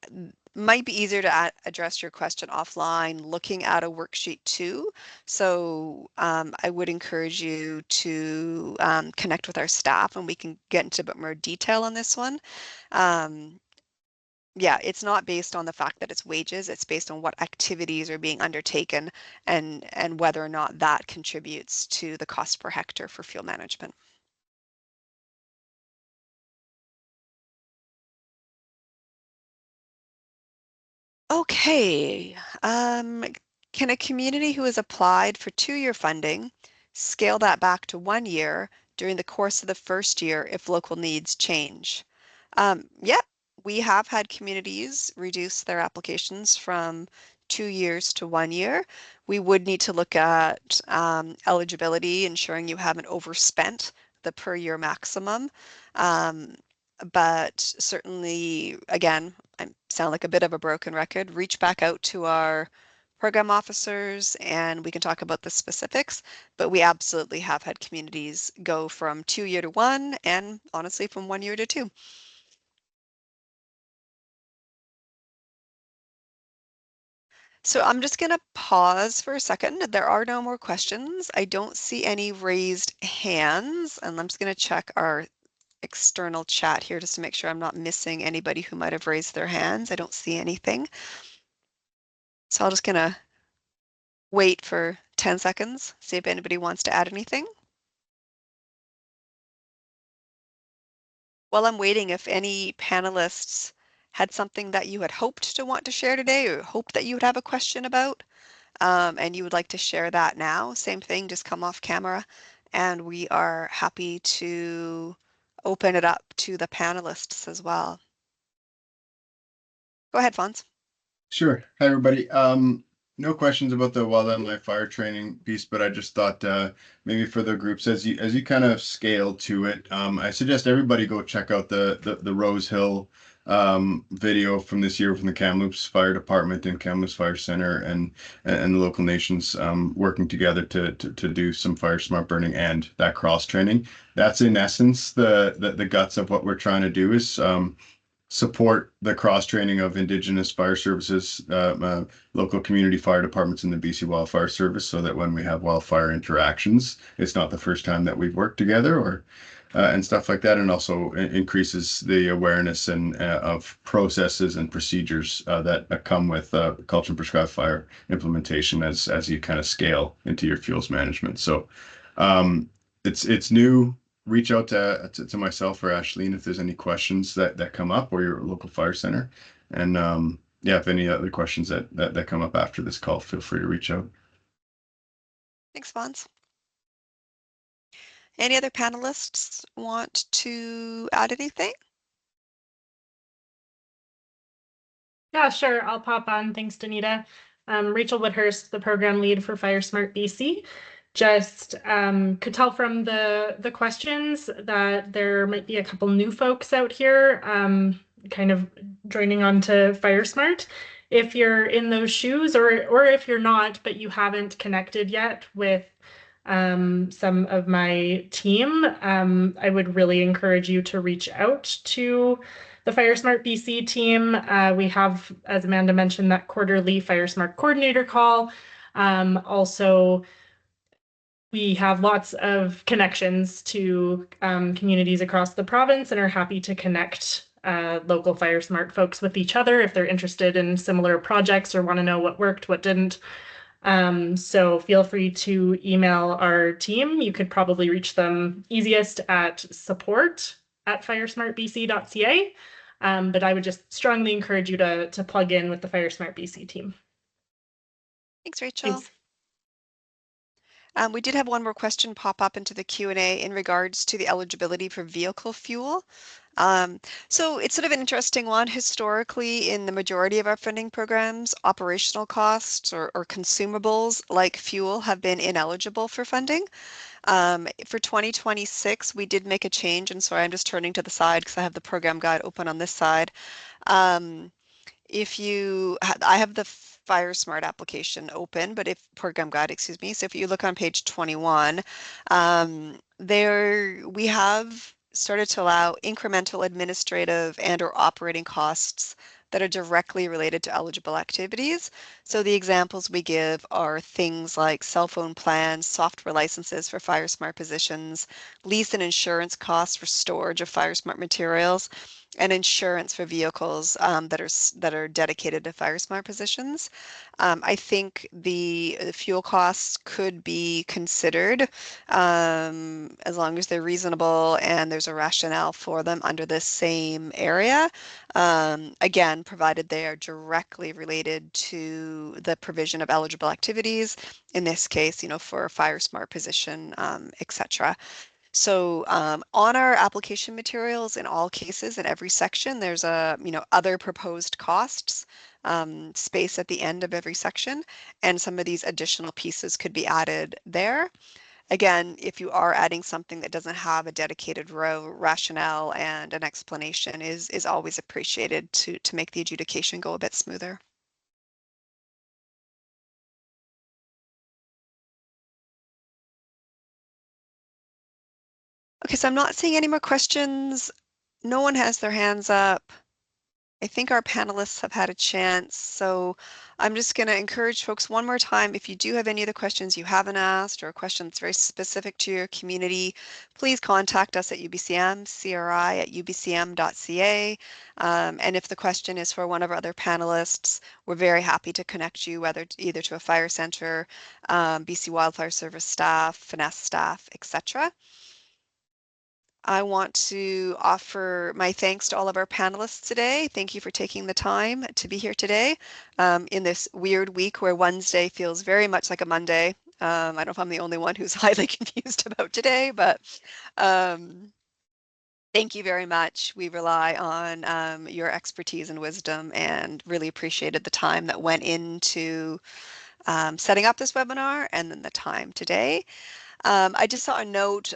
might be easier to address your question offline looking at a worksheet 2. So I would encourage you to connect with our staff and we can get into a bit more detail on this one. Yeah, it's not based on the fact that it's wages, it's based on what activities are being undertaken and whether or not that contributes to the cost per hectare for fuel management. Okay, can a community who has applied for 2-year funding scale that back to 1 year during the course of the first year if local needs change? Yeah, we have had communities reduce their applications from 2 years to 1 year. We would need to look at eligibility, ensuring you haven't overspent the per year maximum. But certainly, again, I sound like a bit of a broken record, reach back out to our program officers and we can talk about the specifics, but we absolutely have had communities go from 2 year to 1 and honestly from 1 year to 2. So I'm just going to pause for a second. There are no more questions. I don't see any raised hands, and I'm just going to check our external chat here just to make sure I'm not missing anybody who might have raised their hands. I don't see anything. So I'm just going to wait for 10 seconds, see if anybody wants to add anything. While I'm waiting, if any panelists had something that you had hoped to want to share today or hoped that you would have a question about, and you would like to share that now, same thing, just come off camera and we are happy to open it up to the panelists as well. Go ahead, Fons. Sure. Hi, everybody. No questions about the wildland live fire training piece, but I just thought maybe for the groups as you kind of scale to it, I suggest everybody go check out the Rose Hill video from this year from the Kamloops Fire Department and Kamloops Fire Center and the local nations working together to do some fire smart burning and that cross training. That's in essence the guts of what we're trying to do is support the cross training of Indigenous fire services, local community fire departments in the BC Wildfire Service, so that when we have wildfire interactions, it's not the first time that we've worked together or and stuff like that, and also increases the awareness and of processes and procedures that come with culture and prescribed fire implementation as you kind of scale into your fuels management. So it's new. Reach out to myself or Ashleen if there's any questions that come up, or your local fire center. And yeah, if any other questions that come up after this call, feel free to reach out. Thanks, Fons. Any other panelists want to add anything? Yeah, sure. I'll pop on. Thanks, Danita. Rachel Woodhurst, the program lead for FireSmart BC. Just could tell from the questions that there might be a couple new folks out here kind of joining on to FireSmart. If you're in those shoes or if you're not, but you haven't connected yet with some of my team, I would really encourage you to reach out to the FireSmart BC team. We have, as Amanda mentioned, that quarterly FireSmart coordinator call. Also, we have lots of connections to communities across the province and are happy to connect local FireSmart folks with each other if they're interested in similar projects or want to know what worked, what didn't. So feel free to email our team. You could probably reach them easiest at support@firesmartbc.ca. But I would just strongly encourage you to plug in with the FireSmart BC team. Thanks, Rachel. Thanks. We did have one more question pop up into the Q&A in regards to the eligibility for vehicle fuel. So it's sort of an interesting one. Historically, in the majority of our funding programs, operational costs or consumables like fuel have been ineligible for funding. For 2026, we did make a change, and sorry, I'm just turning to the side because I have the program guide open on this side. If you, I have the FireSmart application open, but if program guide, excuse me. So if you look on page 21, there we have started to allow incremental administrative and or operating costs that are directly related to eligible activities. So the examples we give are things like cell phone plans, software licenses for FireSmart positions, lease and insurance costs for storage of FireSmart materials, and insurance for vehicles that are dedicated to FireSmart positions. I think the fuel costs could be considered as long as they're reasonable and there's a rationale for them under this same area. Again, provided they are directly related to the provision of eligible activities, in this case, for a FireSmart position, etc. So on our application materials, in all cases, in every section, there's a, other proposed costs space at the end of every section, and some of these additional pieces could be added there. Again, if you are adding something that doesn't have a dedicated row, rationale and an explanation is always appreciated to make the adjudication go a bit smoother. Okay, so I'm not seeing any more questions. No one has their hands up. I think our panelists have had a chance, so I'm just going to encourage folks one more time. If you do have any other questions you haven't asked or a question that's very specific to your community, please contact us at UBCM, cri@ubcm.ca. And if the question is for one of our other panelists, we're very happy to connect you either to a fire center, BC Wildfire Service staff, Finesse staff, etc. I want to offer my thanks to all of our panelists today. Thank you for taking the time to be here today in this weird week where Wednesday feels very much like a Monday. I don't know if I'm the only one who's highly confused about today, but um, thank you very much. We rely on your expertise and wisdom and really appreciated the time that went into setting up this webinar and then the time today. I just saw a note.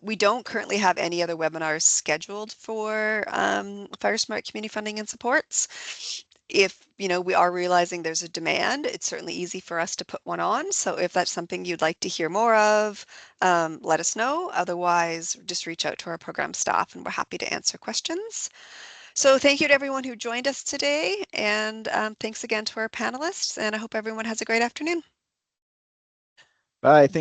We don't currently have any other webinars scheduled for FireSmart community funding and supports. If we are realizing there's a demand, it's certainly easy for us to put one on. So if that's something you'd like to hear more of, let us know. Otherwise, just reach out to our program staff and we're happy to answer questions. So thank you to everyone who joined us today, and thanks again to our panelists, and I hope everyone has a great afternoon. Bye. Thank